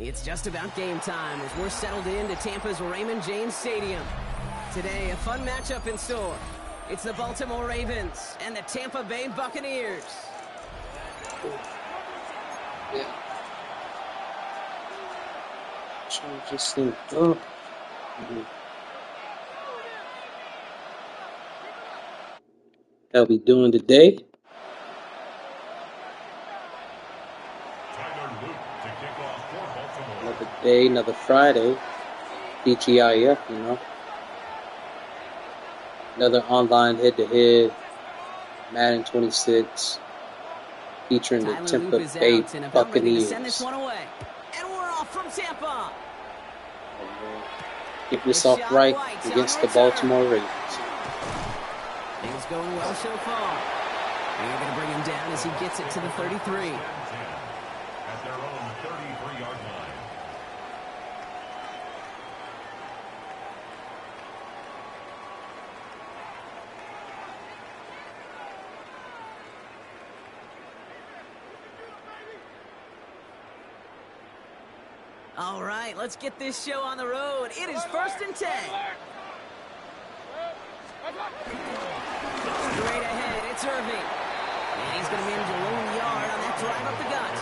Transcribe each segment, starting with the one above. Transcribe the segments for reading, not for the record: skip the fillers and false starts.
It's just about game time as we're settled into Tampa's Raymond James Stadium. Today, a fun matchup in store. It's the Baltimore Ravens and the Tampa Bay Buccaneers. Yeah. Change this thing up. How we doing today? Another day, another Friday. DGIF, you know. Another online head-to-head. Madden 26. Featuring the Tampa Bay Buccaneers. And we're off from Tampa. Get this off right against the Baltimore Ravens. Things going well so far. They're going to bring him down as he gets it to the 33. At their own 33-yard line. All right, let's get this show on the road. It is 1st and 10. Straight ahead, it's Irving. And he's going to manage a lone yard on that drive up the gut.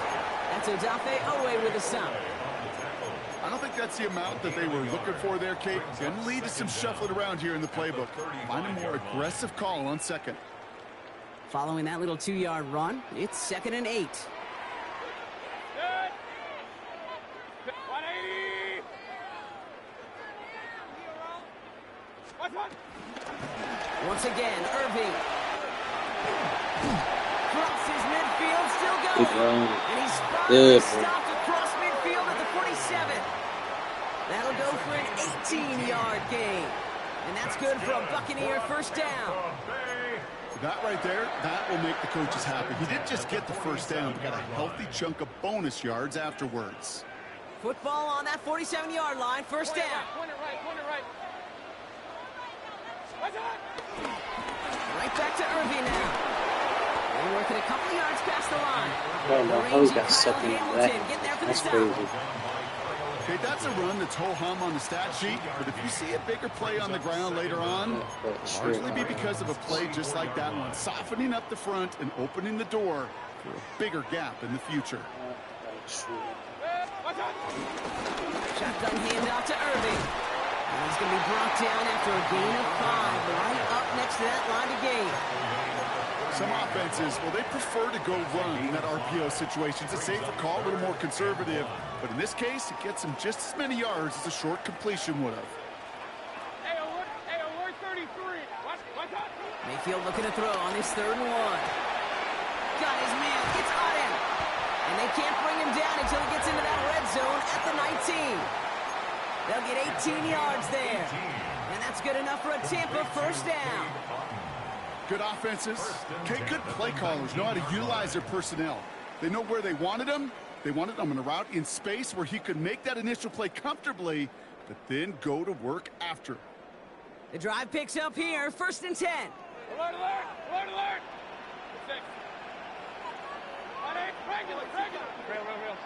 That's Odafe Owe with a stop. I don't think that's the amount that they were looking for there, Kate. Going to lead to some shuffling around here in the playbook. Find a more aggressive call on second. Following that little 2-yard run, it's 2nd and 8. Once again, Irving. Crosses midfield, still going. And he's stopped across midfield at the 47. That'll go for an 18-yard gain. And that's good for a Buccaneer first down. That right there, that will make the coaches happy. He didn't just get the first down, he got a healthy chunk of bonus yards afterwards. Football on that 47-yard line, first down. Point it right. Right back to Irving now. They're working a couple yards past the line. Oh no, how he got sucked into that? That's crazy. Okay, that's a run that's ho-hum on the stat sheet, but if you see a bigger play on the ground later on, it'll largely be because of a play just like that one, softening up the front and opening the door for a bigger gap in the future. Shotgun handoff to Irving. And he's going to be brought down after a gain of 5, right up next to that line of gain. Some offenses, well, they prefer to go run in that RPO situation. It's a safer call, a little more conservative. But in this case, it gets him just as many yards as a short completion would have. Hey, alert 33. Mayfield looking to throw on his 3rd and 1. Got his man. It's on him. And they can't bring him down until he gets into that red zone at the 19. They'll get 18 yards there. And that's good enough for a Tampa first down. Good offenses. Okay, good play callers know how to utilize their personnel. They know where they wanted them. They wanted him in a route in space where he could make that initial play comfortably, but then go to work after. The drive picks up here, 1st and 10. Alert! Regular. Real.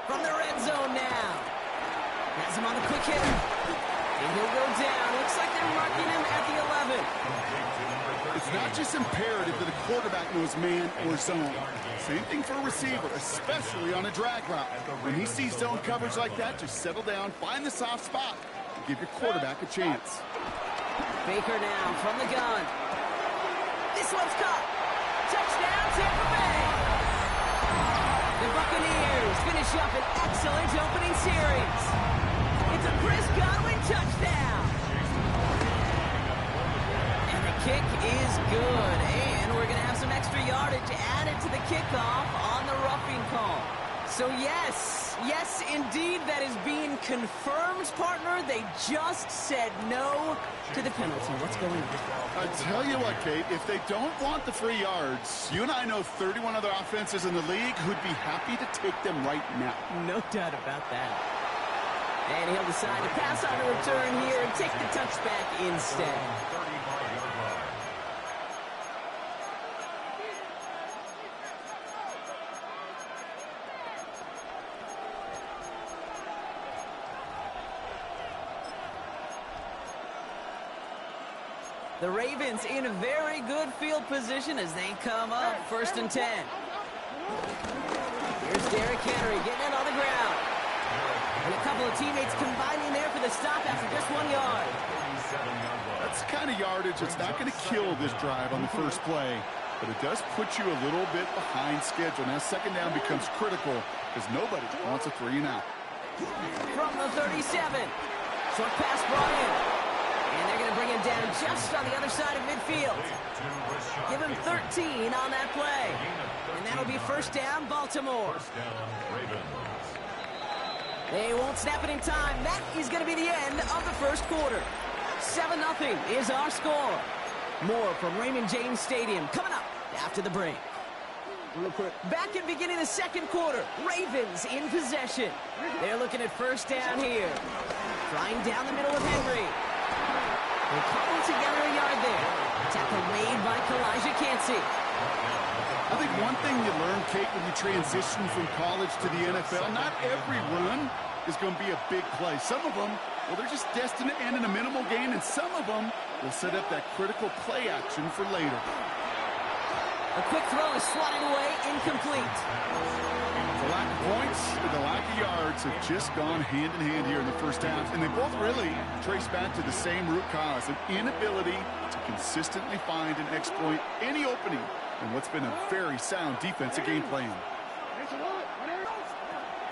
From the red zone now. Has him on a quick hitter. And he'll go down. Looks like they're marking him at the 11. It's not just imperative that a quarterback knows man or zone. Same thing for a receiver, especially on a drag route. When he sees zone coverage like that, just settle down, find the soft spot, and give your quarterback a chance. Baker now from the gun. This one's caught. Touchdown, Tampa Bay. The Buccaneers finish up an excellent opening series. It's a Chris Godwin touchdown. And the kick is good. And we're going to have some extra yardage added to the kickoff on the roughing call. So yes, indeed, that is being confirmed, partner. They just said no to the penalty. What's going on? I tell you what, Kate, if they don't want the free yards, you and I know 31 other offenses in the league who'd be happy to take them right now. No doubt about that. And he'll decide to pass on the return here and take the touchback instead. The Ravens in a very good field position as they come up 1st and 10. Here's Derrick Henry getting it on the ground. And a couple of teammates combining there for the stop after just 1 yard. That's the kind of yardage that's not going to kill this drive on the first play, but it does put you a little bit behind schedule. Now 2nd down becomes critical because nobody wants a 3-and-out. From the 37. Short pass brought in. And they're going to bring him down just on the other side of midfield. Give him 13 on that play. And that'll be 1st down, Baltimore. They won't snap it in time. That is going to be the end of the 1st quarter. 7-0 is our score. More from Raymond James Stadium coming up after the break. Back in beginning the 2nd quarter, Ravens in possession. They're looking at 1st down here. Trying down the middle of Henry. They're pulling together a yard there. Tackle made by Kalijah Cansey. I think one thing you learn, Kate, when you transition from college to the NFL, not every run is going to be a big play. Some of them, well, they're just destined to end in a minimal gain, and some of them will set up that critical play action for later. A quick throw is swatted away, incomplete. The lack of points and the lack of yards have just gone hand in hand here in the 1st half, and they both really trace back to the same root cause, an inability to consistently find and exploit any opening in what's been a very sound defensive game plan.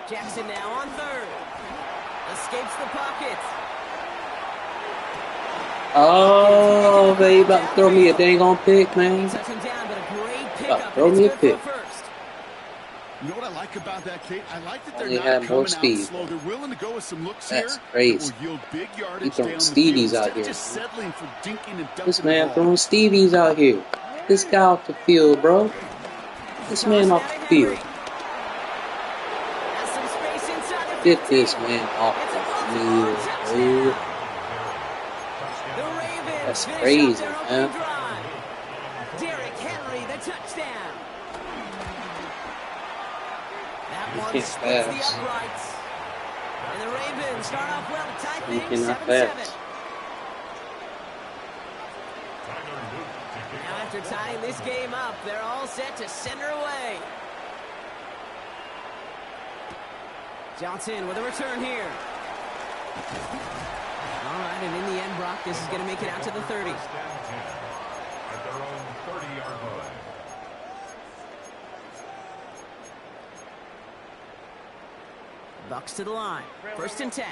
Jackson now on 3rd. Escapes the pocket. Oh, they about to throw me a dang on pick, man. Touch him down, but a great pickup. Throw me a pick. You know what I like about that, Kate? I like that they're Only not have more coming speed. out slow. They're willing to go with some looks That's here. crazy. That will yield big yardage He throwing down the Stevies field out instead of here. just settling for dinking and dunking This the man ball. throwing Stevies out here. This guy off the field, bro. This man off the field. Get this man off the field, bro. That's crazy, man. Derrick Henry, the touchdown. That You one can't splits the pass. uprights. And the Ravens start off well to tie You things cannot 7-7. pass. Now after tying this game up, they're all set to send her away. Johnson with a return here. All right, and in the end, Brock, this is going to make it out to the 30. At their own 30-yard line. Bucs to the line. 1st and 10.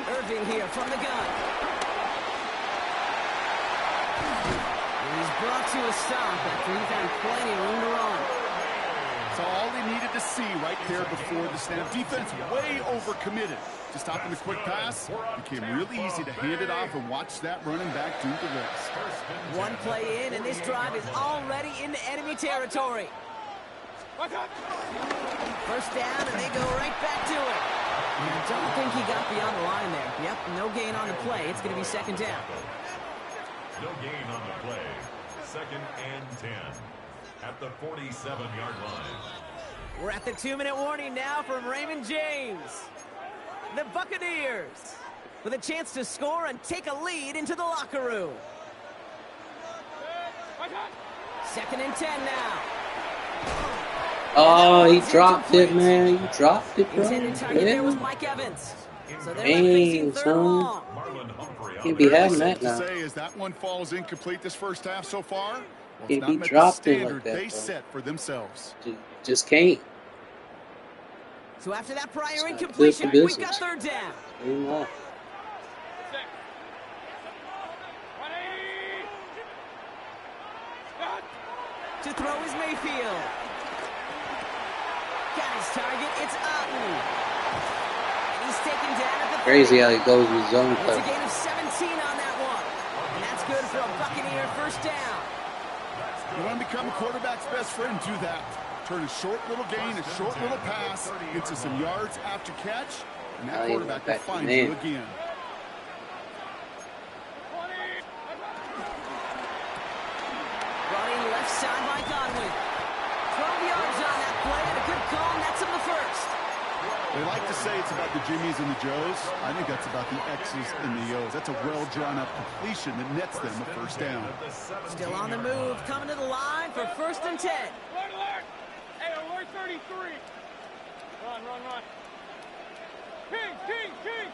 Irving here from the gun. And he's brought to a stop after he found plenty of room to run. So all they needed to see right there before the snap. Defense way overcommitted. Just stopping the quick pass became really easy to hand it off and watch that running back do the rest. One play in, and this drive is already into enemy territory. 1st down, and they go right back to it. I don't think he got beyond the line there. Yep, no gain on the play. It's going to be 2nd down. No gain on the play. 2nd and 10 at the 47-yard line. We're at the 2-minute warning now from Raymond James. The Buccaneers with a chance to score and take a lead into the locker room. 2nd and 10 now. Oh, he dropped it, man. You dropped it, bro. Intended target there was Yeah. Mike Evans. So they're Dang, facing 3rd and son. long. Marlon Humphrey Can't be having that To now. say is that one falls incomplete this 1st half so far. Well, it's Can't not be met the dropped in like standard that, they bro. set for themselves. Just can't. So after that prior It's not incompletion, good for we've got business. 3rd down. Ain't not. To throw is Mayfield. Got his target. It's Otten. And he's taken down at the 30. Crazy how he goes with zone It's a coverage. gain of 17 on that one. And that's good for a Buccaneer 1st down. You want to become a quarterback's best friend, do that. Turn a short little gain, a short little pass into some yards after catch, and that Now he quarterback went will back to find man. you again. Running left side by Godwin. 12 yards on that play and a good call, and that's him the 1st. They like to say it's about the Jimmies and the Joes. I think that's about the X's and the O's. That's a well-drawn-up completion that nets them a first down. Still on the move, coming to the line for 1st and 10. Alert, alert! Hey, alert 33! Run, run, run. King, king, king!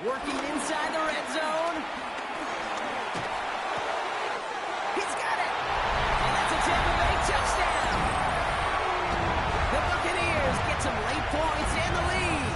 Working inside the red zone. He's got it! And that's a Tampa Bay touchdown! The Buccaneers get some late points and the lead.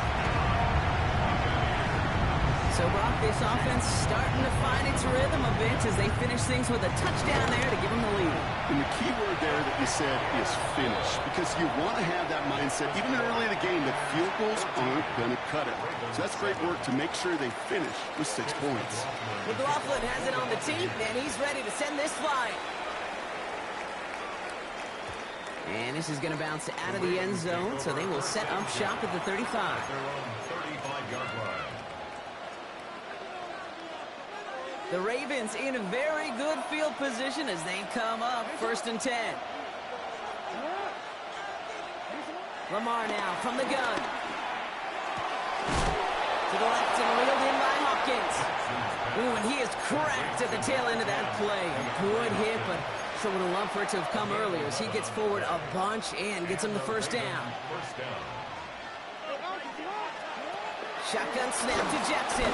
So, Brock, this offense starting to find its rhythm a bit as they finish things with a touchdown there to give them the lead. And the key word there that you said is finish, because you want to have that mindset, even early in the game, that field goals aren't going to cut it. So that's great work to make sure they finish with 6 points. McLaughlin has it on the tee, and he's ready to send this flying. And this is going to bounce out of the end zone, so they will set up shop at the 35. Their own 35-yard line. The Ravens in a very good field position as they come up 1st and 10. Lamar now from the gun. To the left and reeled in by Hopkins. Ooh, and he is cracked at the tail end of that play. A good hit, but sure would have loved for it to have come earlier as he gets forward a bunch and gets him the 1st down. Shotgun snap to Jackson.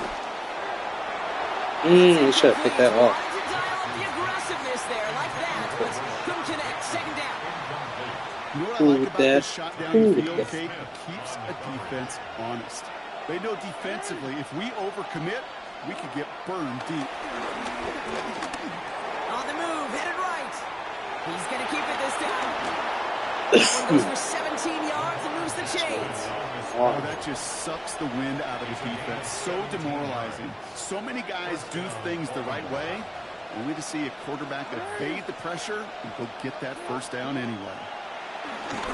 You should have picked that off. Wanted to dial up the aggressiveness there like that, but couldn't connect. 2nd down. You know what I Ooh, like about that. this shot down Ooh, the field, that. Kate? It keeps a defense honest. They know defensively, if we overcommit, we could get burned deep. On the move, headed right. He's going to keep it this time. One goes for 17 yards and moves the chains. Oh, that just sucks the wind out of the defense. So demoralizing. So many guys do things the right way, only to see a quarterback evade the pressure and go get that 1st down anyway. Well,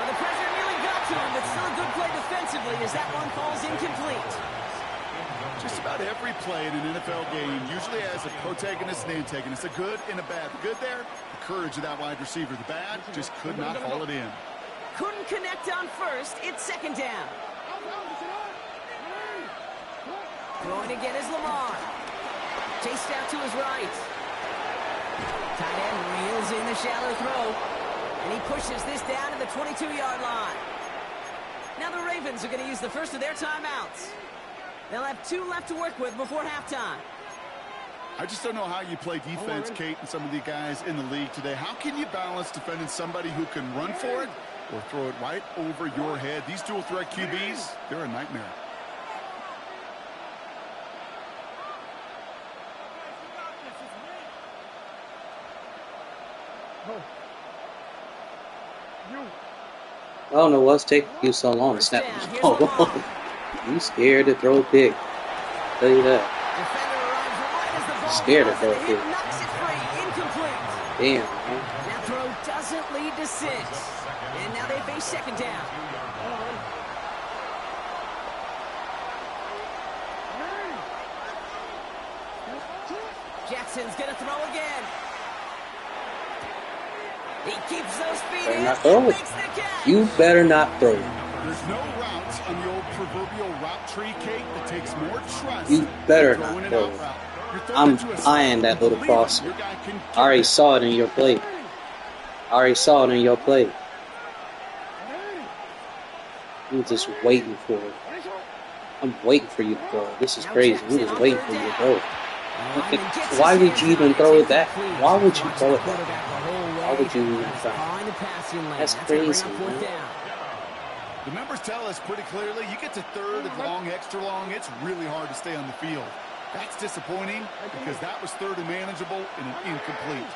the pressure nearly got to him, but still a good play defensively as that one falls incomplete. Just about every play in an NFL game usually has a protagonist and antagonist, a good and a bad. The good there, the courage of that wide receiver. The bad, just could not haul it in. Couldn't connect on 1st. It's 2nd down. Throwing again is Lamar. Chased out to his right. Tight end reels in the shallow throw. And he pushes this down to the 22-yard line. Now the Ravens are going to use the first of their timeouts. They'll have 2 left to work with before halftime. I just don't know how you play defense, Kate, and some of the guys in the league today. How can you balance defending somebody who can run for it or throw it right over your head? These dual threat QBs, they're a nightmare. I don't know what's taking you so long to snap the ball. You scared to throw a pick. I'll tell you that. Scared to throw a pick. Damn, man. That throw doesn't lead to 6. And now they face 2nd down. Jackson's going to throw again. He keeps those feet Better in. not throw it. Makes the catch. You better not throw it. There's no routes on the old proverbial route tree, Kate, that takes more trust. You better than not throwing an throw out it. route. You're throwing I'm it to a eyeing that little leader. cross. Your guy can I already saw it in your play. I'm just waiting for it. I'm waiting for you to throw it. This is crazy. I'm just waiting for you to throw it. Why would you even throw it back? Why would you throw it back? Why would you even try? That's crazy, man. The numbers tell us pretty clearly, you get to 3rd and long, extra long, it's really hard to stay on the field. That's disappointing because that was 3rd and manageable and an incomplete.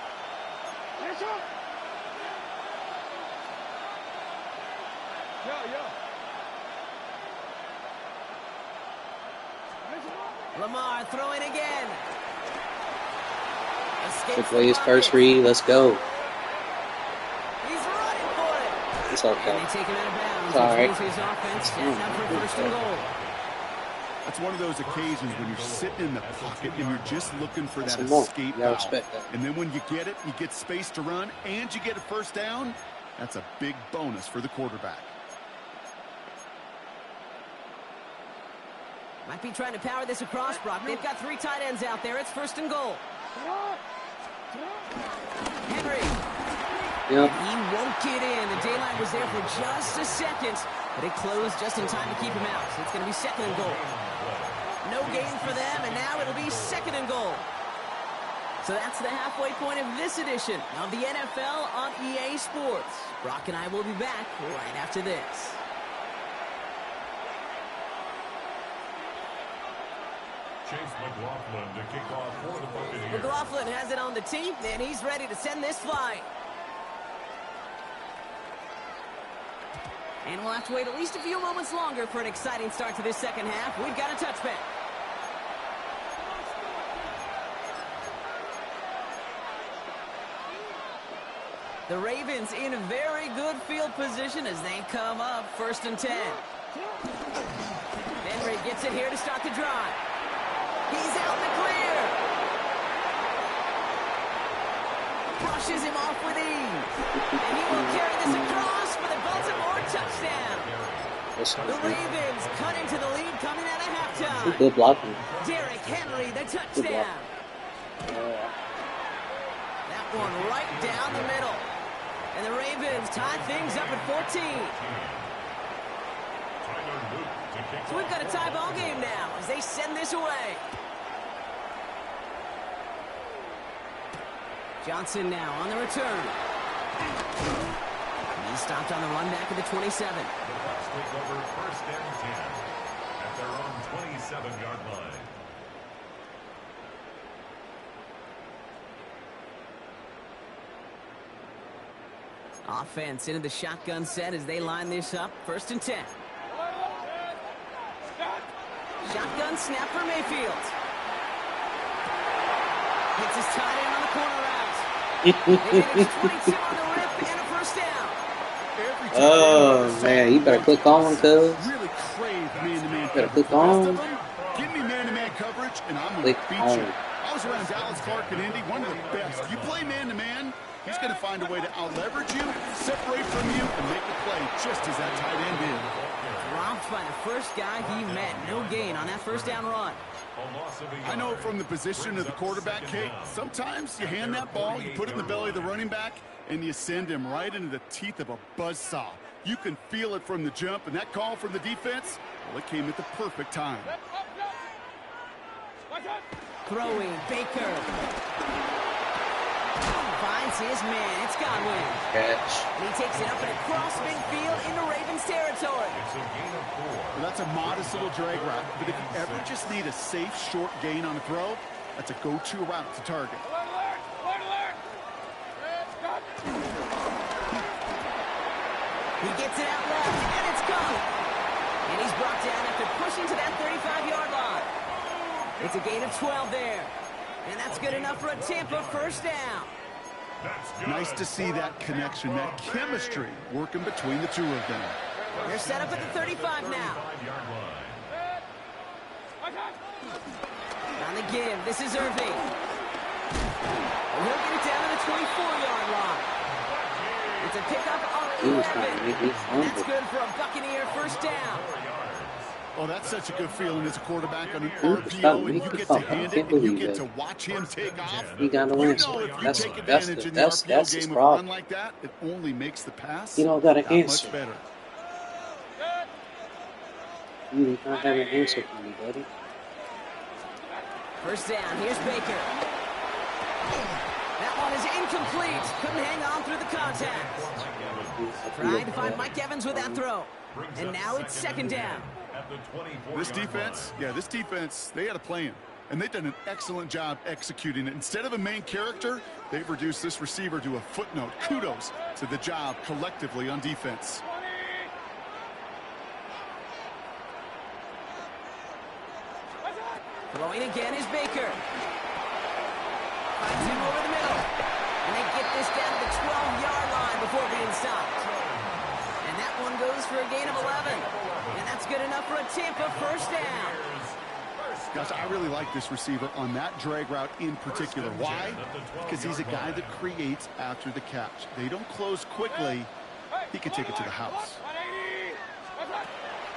Lamar throwing again. To play his first read, let's go. He's running for it. It's okay. And they take him out of bounds. It's all right. Which moves his offense setting up for 1st and goal. That's one of those occasions when you're sitting in the pocket and you're just looking for that escape valve. And then when you get it, you get space to run, and you get a first down. That's a big bonus for the quarterback. Might be trying to power this across, Brock. They've got 3 tight ends out there. It's 1st and goal. Henry. Yep. He won't get in. The daylight was there for just a second, but it closed just in time to keep him out. So it's going to be 2nd and goal. No gain for them, and now it'll be 2nd and goal. So that's the halfway point of this edition of the NFL on EA Sports. Brock and I will be back right after this. Chase McLaughlin to kick off for the Buccaneers. McLaughlin has it on the tee, and he's ready to send this flying. And we'll have to wait at least a few moments longer for an exciting start to this second half. We've got a touchback. The Ravens in a very good field position as they come up 1st and 10. Henry gets it here to start the drive. He's out in the clear. Brushes him off with ease. And he will carry this across for the Baltimore touchdown. The Ravens cut into the lead coming out of halftime. Good blocking. Derrick Henry, the touchdown. That one right down the middle. And the Ravens tie things up at 14. So we've got a tie ball game now as they send this away. Johnson now on the return. He's stopped on the run back at the 27. The Bucs take over 1st and 10 at their own 27-yard line. Offense into the shotgun set as they line this up. 1st and 10. Shotgun snap for Mayfield. Hits his tight end on the corner route. They managed 22 on the rip and a 1st down. Oh, man, you better click on, cuz. Really crave man-to-man Better click coverage. on. Give me man-to-man coverage, and I'm going to Click beat on. you. I was around Dallas Clark and Indy, one of the best. You play man-to-man, he's going to find a way to out-leverage you, separate from you, and make the play just as that tight end did. Dropped by the first guy he met. No gain on that 1st down run. I know from the position of the quarterback, Kate, sometimes you hand that ball, you put it in the belly of the running back, and you send him right into the teeth of a buzzsaw. You can feel it from the jump, and that call from the defense, well, it came at the perfect time. Throwing, Baker. Finds his man. It's Godwin. Catch. And he takes it up and across midfield into Ravens territory. It's a gain of 4. Well, that's a modest little drag route, but if you ever just need a safe, short gain on a throw, that's a go-to route to target. He gets it out left, and it's gone. And he's brought down after pushing to that 35-yard line. It's a gain of 12 there. And that's good enough for a Tampa 1st down. Nice to see that connection, that chemistry working between the two of them. They're set up at the 35 now. On the give, this is Irving. And he'll get it down to the 24-yard line. It's a pickup on 11. And that's good for a Buccaneer 1st down. Oh, that's such a good feeling as a quarterback on an RPO, and you get to hand it, and you get to watch him take off. He got no answer. That's his problem. Like that, it only makes the pass You don't got an that answer. much better. You do not have an answer for me, buddy. 1st down, here's Baker. That one is incomplete. Couldn't hang on through the contact. Trying to find Mike Evans with that throw. And now it's 2nd down. This defense, they had a plan. And they've done an excellent job executing it. Instead of a main character, they've reduced this receiver to a footnote. Kudos to the job collectively on defense. Throwing again is Baker. Finds him over the middle. And they get this down to the 12-yard line before being stopped. And that one goes for a gain of 11. And that's good enough for a Tampa 1st down. Guys, I really like this receiver on that drag route in particular. Why? Because he's a guy that creates after the catch. They don't close quickly. He could take it to the house.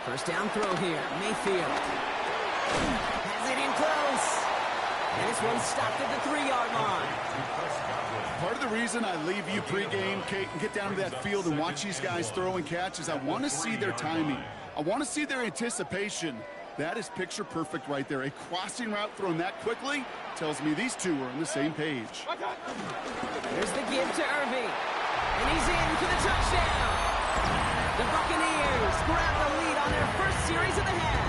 First down throw here. Mayfield has it in close. And this one's stopped at the 3-yard line. Part of the reason I leave you pregame, Kate, and get down to that field and watch these guys throw and catch is I want to see their timing. I want to see their anticipation. That is picture perfect right there. A crossing route thrown that quickly tells me these two are on the same page. There's the give to Irving. And he's in for the touchdown. The Buccaneers grab the lead on their first series of the half.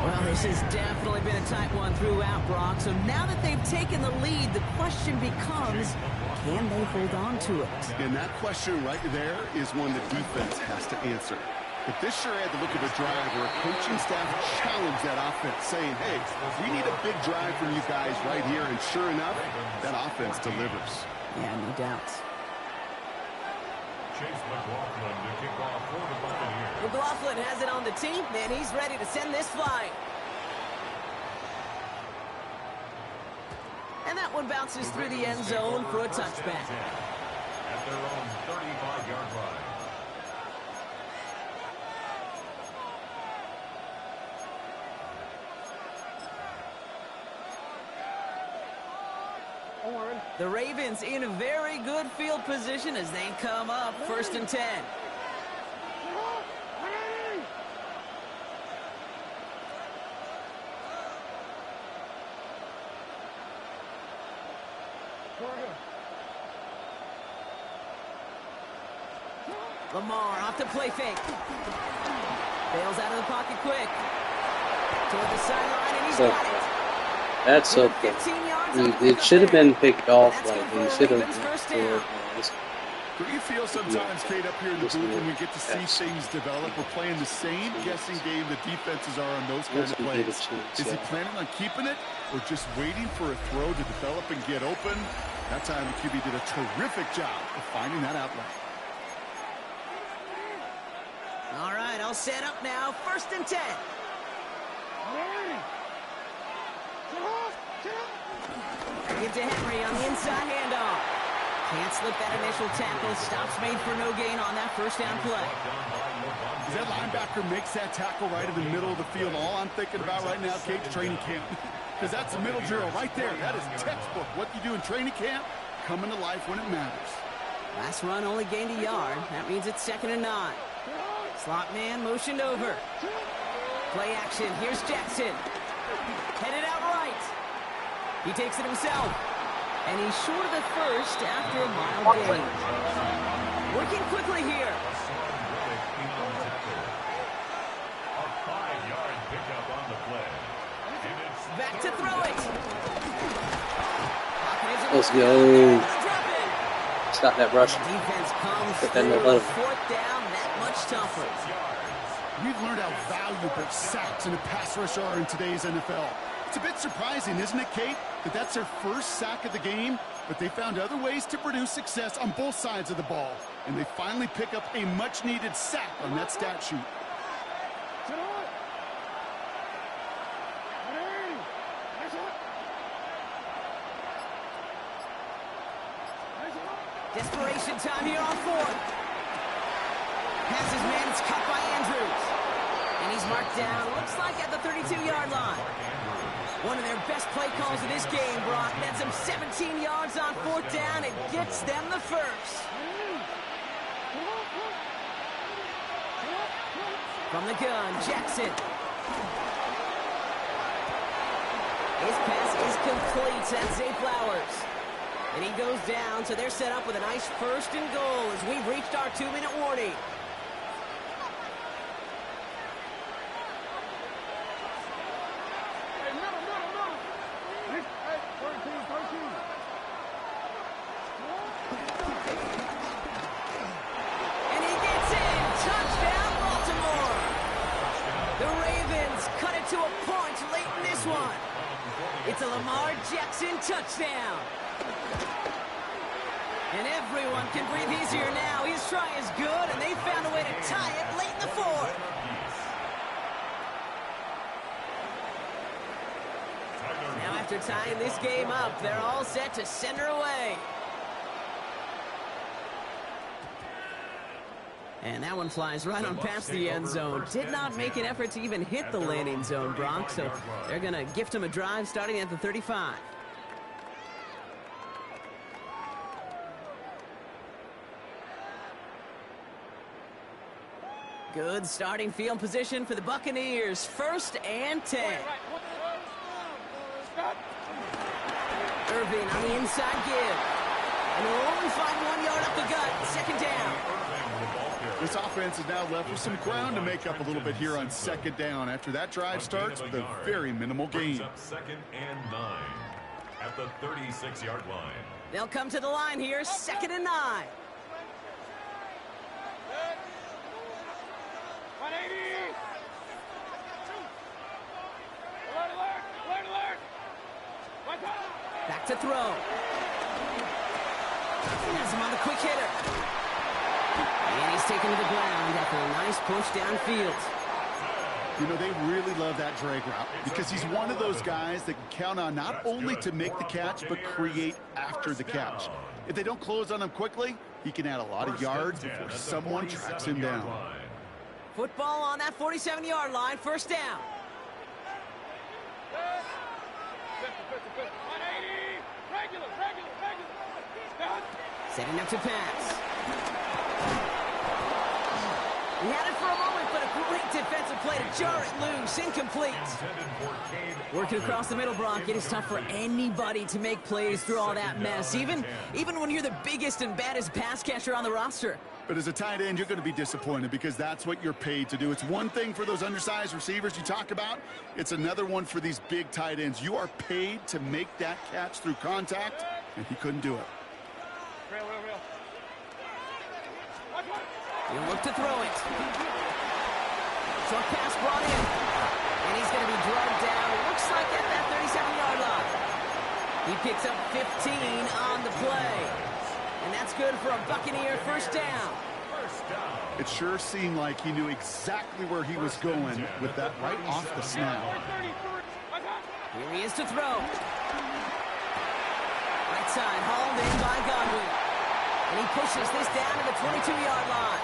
Well, this has definitely been a tight one throughout, Brock. So now that they've taken the lead, the question becomes, can they hold on to it? And that question right there is one the defense has to answer. But this sure had the look of a drive where a coaching staff challenged that offense, saying, hey, we need a big drive from you guys right here. And sure enough, that offense delivers. Yeah, no doubt. Chase McLaughlin to kick off for the Buccaneers. McLaughlin has it on the team, and he's ready to send this flying. And that one bounces through the end zone for a touchback. At their own 35-yard line. The Ravens in a very good field position as they come up 1st and 10. Lamar off the play fake. Bails out of the pocket quick. Toward the sideline, and he's got it. That's okay. It should have been picked off. Like he should have. Do you feel sometimes, Kate, up here in the booth when we get to see things develop? We're playing the same guessing game the defenses are on those kind of plays. Is he planning on keeping it or just waiting for a throw to develop and get open? That time the QB did a terrific job of finding that outlet. All right, I'll set up now. 1st and 10. Give to Henry on the inside handoff. Can't slip that initial tackle. Stops made for no gain on that first down play. As that linebacker makes that tackle right in the middle of the field, all I'm thinking about right now, Kate, training camp. Because that's the middle drill right there. That is textbook. What you do in training camp, coming to life when it matters. Last run only gained a yard. That means it's 2nd and 9. Slot man motioned over. Play action. Here's Jackson. Headed out right. He takes it himself. And he's short of the first after a mild gain. Working quickly here. A 5-yard pickup on the play. Back to throw it. Let's go. Stop that rush. Defense comes Put that through. in the 4th down, that much tougher. We've learned how valuable sacks and a pass rush are in today's NFL. It's a bit surprising, isn't it, Kate, that that's their first sack of the game, but they found other ways to produce success on both sides of the ball, and they finally pick up a much-needed sack on that stat sheet. Desperation time here on 4th. Passes man, it's cut by Andrews. And he's marked down, looks like at the 32-yard line. One of their best play calls of this game, Brock. Nets them 17 yards on 4th down and gets them the first. From the gun, Jackson. His pass is complete. That's Zay Flowers. And he goes down, so they're set up with a nice 1st and goal as we've reached our 2-minute warning. And he gets in. Touchdown, Baltimore. The Ravens cut it to a point late in this one. It's a Lamar Jackson touchdown. And everyone can breathe easier now. His try is good, and they found a way to tie it late in the 4th. after tying this game up, they're all set to send her away. And that one flies right on past the end zone. Did not make an effort to even hit the landing zone, Brock, so they're going to gift him a drive starting at the 35. Good starting field position for the Buccaneers. 1st and 10. Irving on the inside give. And will only find 1 yard up the gut. 2nd down. This offense is now left with some ground to make up a little bit here on 2nd down. After that drive starts with a very minimal gain. 2nd and 9 at the 36-yard line. They'll come to the line here. 2nd and 9. 180. Alert. Back to throw. Has him on the quick hitter. And he's taken to the ground after a nice push downfield. You know, they really love that drag route because he's one of those guys that can count on not only to make the catch, but create after the catch. If they don't close on him quickly, he can add a lot of yards before someone tracks him down. Football on that 47-yard line. 1st down. 180. Regular. Setting up to pass. He had it for a moment, but a great defensive play to jar it loose. Incomplete. Working across the middle, Brock. It is tough for anybody to make plays through all that mess, even when you're the biggest and baddest pass catcher on the roster. But as a tight end, you're going to be disappointed because that's what you're paid to do. It's one thing for those undersized receivers you talk about. It's another one for these big tight ends. You are paid to make that catch through contact, and he couldn't do it. Real. He'll look to throw it. Short pass brought in. And he's going to be drugged down. Looks like at that 37-yard line. He picks up 15 on the play. And that's good for a Buccaneer 1st down. It sure seemed like he knew exactly where he was going with that right off the snap. Here he is to throw. Right side, hauled in by Godwin. And he pushes this down to the 22-yard line.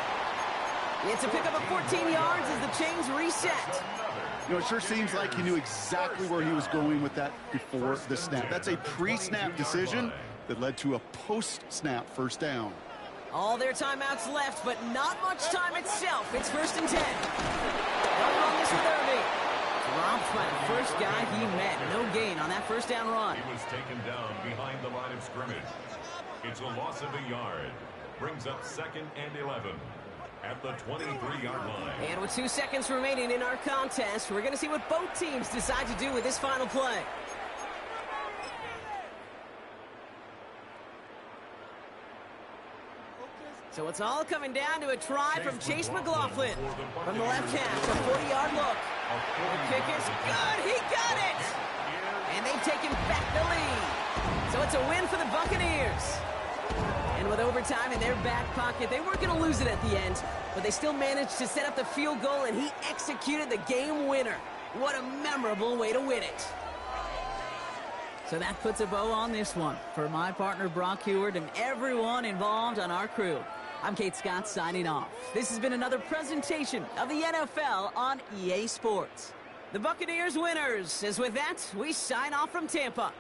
It's a pickup of 14 yards as the chains reset. You know, it sure seems like he knew exactly where he was going with that before the snap. That's a pre-snap decision that led to a post-snap 1st down. All their timeouts left, but not much time itself. It's 1st and 10. Don't run this with Irving. Dropped by the first guy he met. No gain on that 1st down run. He was taken down behind the line of scrimmage. It's a loss of a yard. Brings up 2nd and 11 at the 23-yard line. And with 2 seconds remaining in our contest, we're going to see what both teams decide to do with this final play. So it's all coming down to a try from Chase McLaughlin. From the left half, a 40-yard look. The kick is good. He got it! And they've taken back the lead. So it's a win for the Buccaneers. And with overtime in their back pocket, they weren't going to lose it at the end, but they still managed to set up the field goal, and he executed the game winner. What a memorable way to win it. So that puts a bow on this one. For my partner, Brock Heward, and everyone involved on our crew, I'm Kate Scott signing off. This has been another presentation of the NFL on EA Sports. The Buccaneers winners, as with that, we sign off from Tampa.